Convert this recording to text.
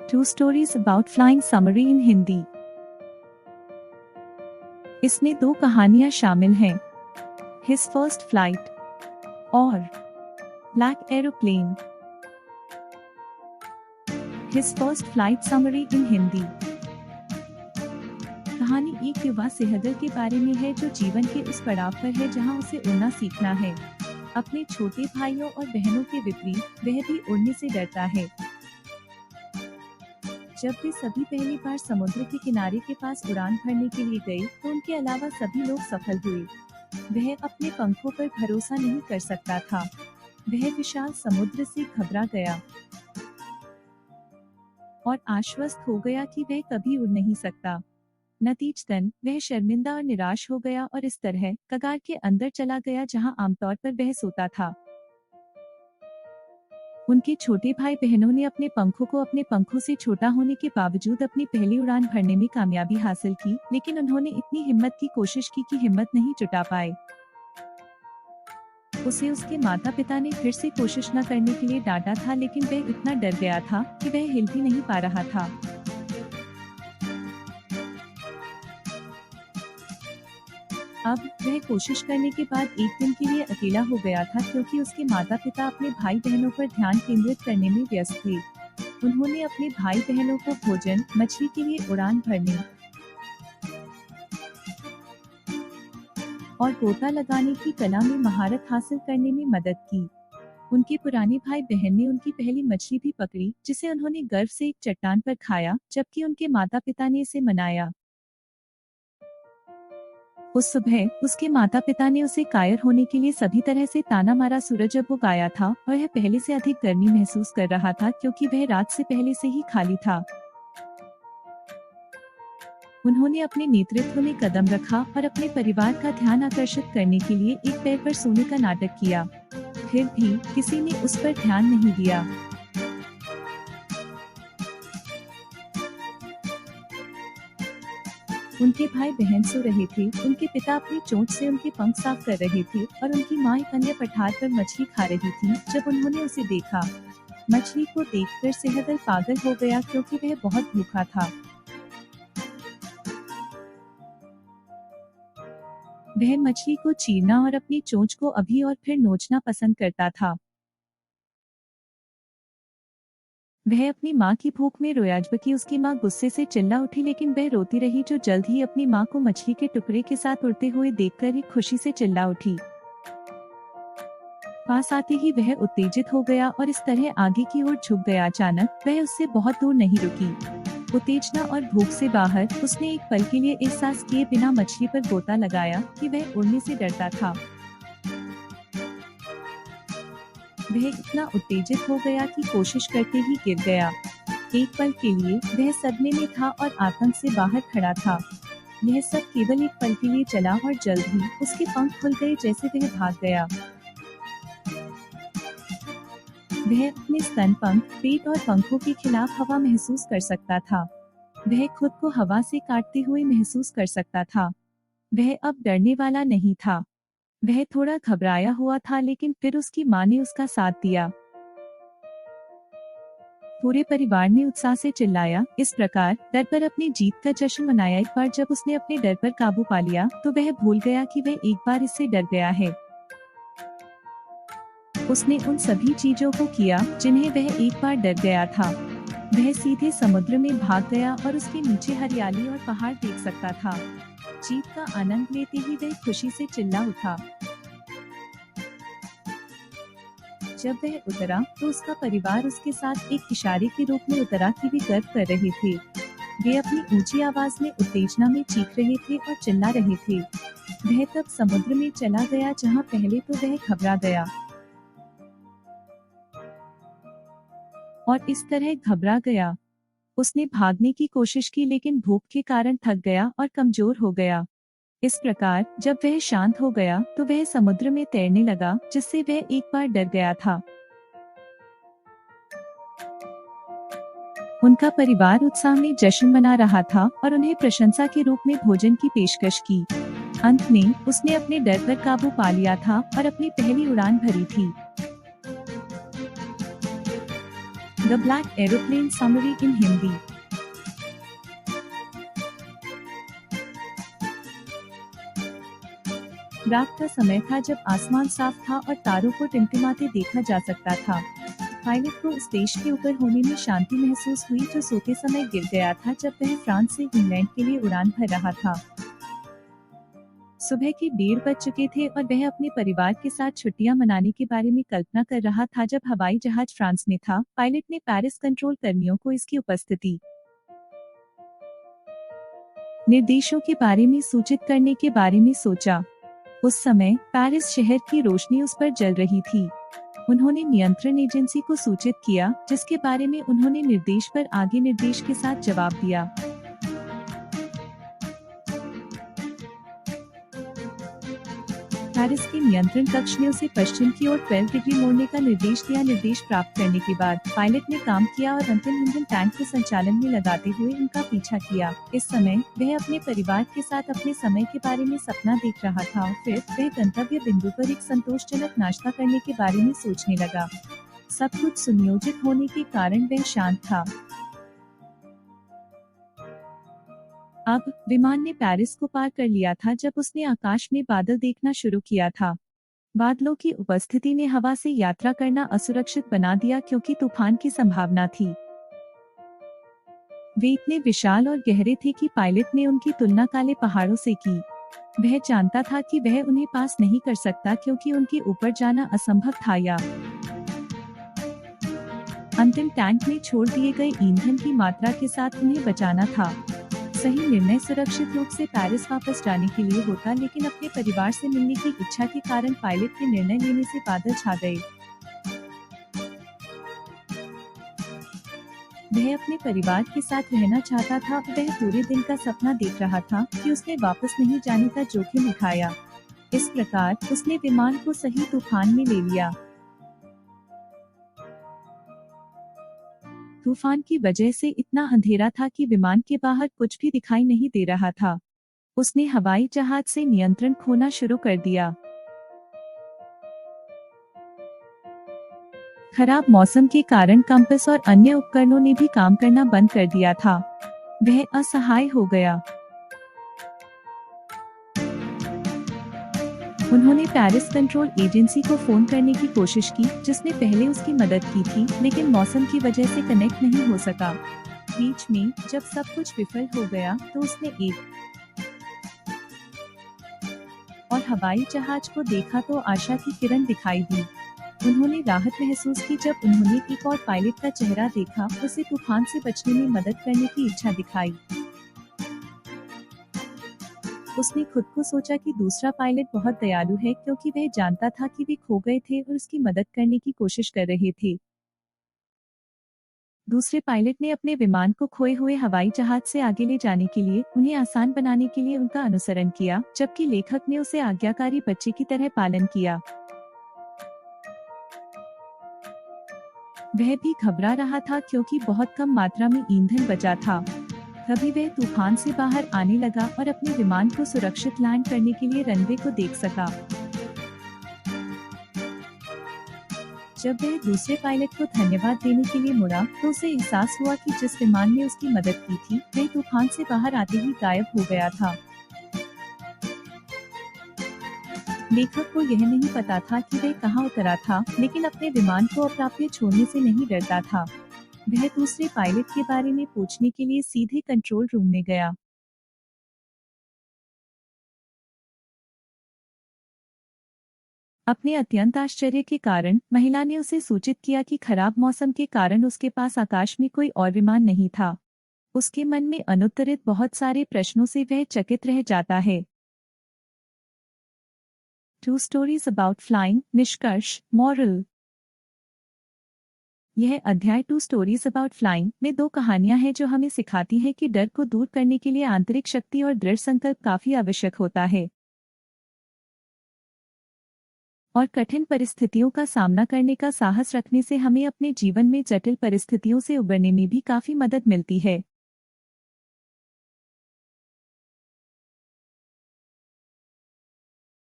Two stories about flying submarine in Hindi. इसमें दो कहानियां शामिल हैं, His First Flight और Black Aeroplane। His First Flight Summary in Hindi. कहानी एक युवा सेहगर के बारे में है जो जीवन के उस पड़ाव पर है जहां उसे उड़ना सीखना है। अपने छोटे भाइयों और बहनों के विपरीत वह भी उड़ने से डरता है। जब वे सभी पहली बार समुद्र के किनारे के पास उड़ान भरने के लिए गए तो उनके अलावा सभी लोग सफल हुए। वह अपने पंखों पर भरोसा नहीं कर सकता था। वह विशाल समुद्र से घबरा गया और आश्वस्त हो गया कि वह कभी उड़ नहीं सकता। नतीजतन वह शर्मिंदा और निराश हो गया और इस तरह कगार के अंदर चला गया जहां आमतौर पर वह सोता था। उनके छोटे भाई बहनों ने अपने पंखों को अपने पंखों से छोटा होने के बावजूद अपनी पहली उड़ान भरने में कामयाबी हासिल की, लेकिन उन्होंने इतनी हिम्मत की कोशिश की कि हिम्मत नहीं जुटा पाए। उसे उसके माता पिता ने फिर से कोशिश न करने के लिए डांटा था, लेकिन वह इतना डर गया था कि वह हिल भी नहीं पा रहा था। अब वह कोशिश करने के बाद एक दिन के लिए अकेला हो गया था क्योंकि उसके माता पिता अपने भाई बहनों पर ध्यान केंद्रित करने में व्यस्त थे। उन्होंने अपने भाई बहनों को भोजन, मछली के लिए उड़ान भरने और गोता लगाने की कला में महारत हासिल करने में मदद की। उनके पुराने भाई बहन ने उनकी पहली मछली भी पकड़ी, जिसे उन्होंने गर्व से एक चट्टान पर खाया, जबकि उनके माता पिता ने इसे मनाया। उस सुबह उसके माता पिता ने उसे कायर होने के लिए सभी तरह से ताना मारा। सूरज जब वो आया था और वह पहले से अधिक गर्मी महसूस कर रहा था क्योंकि वह रात से पहले से ही खाली था। उन्होंने अपने नेतृत्व में कदम रखा और अपने परिवार का ध्यान आकर्षित करने के लिए एक पैर पर सोने का नाटक किया। फिर भी किसी ने उस पर ध्यान नहीं दिया। उनके भाई बहन सो रहे थे, उनके पिता अपनी चोंच से उनके पंख साफ कर रहे थे और उनकी माँ एक अन्य पठार पर मछली खा रही थी। जब उन्होंने उसे देखा, मछली को देखकर सेहगर पागल हो गया क्योंकि वह बहुत भूखा था। वह मछली को चीरना और अपनी चोंच को अभी और फिर नोचना पसंद करता था। वह अपनी माँ की भूख में रोया, जबकि उसकी माँ गुस्से से चिल्ला उठी, लेकिन वह रोती रही जो जल्द ही अपनी माँ को मछली के टुकड़े के साथ उड़ते हुए देखकर ही खुशी से चिल्ला उठी। पास आते ही वह उत्तेजित हो गया और इस तरह आगे की ओर झुक गया। अचानक वह उससे बहुत दूर नहीं रुकी। उत्तेजना और भूख से बाहर उसने एक पल के लिए एहसास किए बिना मछली पर गोता लगाया कि वह उड़ने से डरता था। वह इतना उत्तेजित हो गया कि कोशिश करते ही गिर गया। एक पल के लिए वह सदमे में था और आतंक से बाहर खड़ा था। यह सब केवल एक पल के लिए चला और जल्द ही उसके पंख खुल गए जैसे वह भाग गया। वह अपने स्तन, पंख, पेट और पंखों के खिलाफ हवा महसूस कर सकता था। वह खुद को हवा से काटते हुए महसूस कर सकता था। वह अब डरने वाला नहीं था। वह थोड़ा घबराया हुआ था, लेकिन फिर उसकी माँ ने उसका साथ दिया। पूरे परिवार ने उत्साह से चिल्लाया। इस प्रकार डर पर अपनी जीत का जश्न मनाया। एक बार जब उसने अपने डर पर काबू पा लिया तो वह भूल गया कि वह एक बार इससे डर गया है। उसने उन सभी चीजों को किया जिन्हें वह एक बार डर गया था। वह सीधे समुद्र में भाग गया और उसके नीचे हरियाली और पहाड़ देख सकता था। जीत का आनंद लेते ही वह खुशी से चिल्ला उठा। जब वह उतरा तो उसका परिवार उसके साथ एक इशारे के रूप में उतरा कि वे गर्व कर रहे थे। वे अपनी ऊंची आवाज में उत्तेजना में चीख रहे थे और चिल्ला रहे थे। वह तब समुद्र में चला गया जहां पहले तो वह घबरा गया और इस तरह घबरा गया। उसने भागने की कोशिश की, लेकिन भूख के कारण थक गया और कमजोर हो गया। इस प्रकार जब वह शांत हो गया तो वह समुद्र में तैरने लगा, जिससे वह एक बार डर गया था। उनका परिवार उत्साह में जश्न मना रहा था और उन्हें प्रशंसा के रूप में भोजन की पेशकश की। अंत में उसने अपने डर पर काबू पा लिया था और अपनी पहली उड़ान भरी थी। द ब्लैक एरोप्लेन समरी इन हिंदी। रात का समय था जब आसमान साफ था और तारों को टिमटिमाते देखा जा सकता था। पायलट को उस देश के ऊपर होने में शांति महसूस हुई जो सोते समय गिर गया था जब वह फ्रांस से इंग्लैंड के लिए उड़ान भर रहा था। सुबह के 1:30 बज चुके थे और वह अपने परिवार के साथ छुट्टियां मनाने के बारे में कल्पना कर रहा था जब हवाई जहाज फ्रांस में था। पायलट ने पेरिस कंट्रोल कर्मियों को इसकी उपस्थिति, निर्देशों के बारे में सूचित करने के बारे में सोचा। उस समय पेरिस शहर की रोशनी उस पर जल रही थी। उन्होंने नियंत्रण एजेंसी को सूचित किया, जिसके बारे में उन्होंने निर्देश पर आगे निर्देश के साथ जवाब दिया। पेरिस के नियंत्रण कक्ष ने उसे पश्चिम की ओर 12 डिग्री मोड़ने का निर्देश दिया। निर्देश प्राप्त करने के बाद पायलट ने काम किया और अंतिम ईंधन टैंक को संचालन में लगाते हुए उनका पीछा किया। इस समय वह अपने परिवार के साथ अपने समय के बारे में सपना देख रहा था और फिर वह गंतव्य बिंदु पर एक संतोषजनक नाश्ता करने के बारे में सोचने लगा। सब कुछ सुनियोजित होने के कारण वह शांत था। अब विमान ने पेरिस को पार कर लिया था जब उसने आकाश में बादल देखना शुरू किया था। बादलों की उपस्थिति ने हवा से यात्रा करना असुरक्षित बना दिया क्योंकि तूफान की संभावना थी। वे इतने विशाल और गहरे थे कि पायलट ने उनकी तुलना काले पहाड़ों से की। वह जानता था कि वह उन्हें पास नहीं कर सकता क्योंकि उनके ऊपर जाना असंभव था या अंतिम टैंक में छोड़ दिए गए ईंधन की मात्रा के साथ उन्हें बचाना था। सही निर्णय सुरक्षित रूप से पेरिस वापस जाने के लिए होता, लेकिन अपने परिवार से मिलने की इच्छा के कारण पायलट के निर्णय लेने से बादल छा गए। वह अपने परिवार के साथ रहना चाहता था। वह पूरे दिन का सपना देख रहा था कि उसने वापस नहीं जाने का जोखिम उठाया। इस प्रकार उसने विमान को सही तूफान में ले लिया। तूफान की वजह से इतना अंधेरा था कि विमान के बाहर कुछ भी दिखाई नहीं दे रहा था। उसने हवाई जहाज से नियंत्रण खोना शुरू कर दिया। खराब मौसम के कारण कंपास और अन्य उपकरणों ने भी काम करना बंद कर दिया था। वह असहाय हो गया। उन्होंने पेरिस कंट्रोल एजेंसी को फोन करने की कोशिश की, जिसने पहले उसकी मदद की थी, लेकिन मौसम की वजह से कनेक्ट नहीं हो सका। बीच में जब सब कुछ विफल हो गया तो उसने एक और हवाई जहाज को देखा तो आशा की किरण दिखाई दी। उन्होंने राहत महसूस की जब उन्होंने एक और पायलट का चेहरा देखा, उसे तूफान से बचने में मदद करने की इच्छा दिखाई। उसने खुद को सोचा कि दूसरा पायलट बहुत दयालु है क्योंकि वह जानता था कि वे खो गए थे और उसकी मदद करने की कोशिश कर रहे थे। दूसरे पायलट ने अपने विमान को खोए हुए हवाई जहाज से आगे ले जाने के लिए उन्हें आसान बनाने के लिए उनका अनुसरण किया, जबकि लेखक ने उसे आज्ञाकारी बच्चे की तरह पालन किया। वह भी घबरा रहा था क्योंकि बहुत कम मात्रा में ईंधन बचा था। तभी वह तूफान से बाहर आने लगा और अपने विमान को सुरक्षित लैंड करने के लिए रनवे को देख सका। जब वह दूसरे पायलट को धन्यवाद देने के लिए मुड़ा, तो उसे एहसास हुआ कि जिस विमान ने उसकी मदद की थी, वह तूफान से बाहर आते ही गायब हो गया था। लेखक को यह नहीं पता था कि वह कहाँ उतरा था, लेकिन अपने विमान को अप्राप्य छोड़ने से नहीं डरता था। वह दूसरे पायलट के बारे में पूछने के लिए सीधे कंट्रोल रूम में गया। अपने अत्यंत आश्चर्य के कारण महिला ने उसे सूचित किया कि खराब मौसम के कारण उसके पास आकाश में कोई और विमान नहीं था। उसके मन में अनुत्तरित बहुत सारे प्रश्नों से वह चकित रह जाता है। 2 स्टोरीज अबाउट फ्लाइंग, निष्कर्ष, मॉरल। यह अध्याय 2 स्टोरीज अबाउट फ्लाइंग में 2 कहानियां हैं जो हमें सिखाती हैं कि डर को दूर करने के लिए आंतरिक शक्ति और दृढ़ संकल्प काफी आवश्यक होता है। और कठिन परिस्थितियों का सामना करने का साहस रखने से हमें अपने जीवन में जटिल परिस्थितियों से उबरने में भी काफी मदद मिलती है।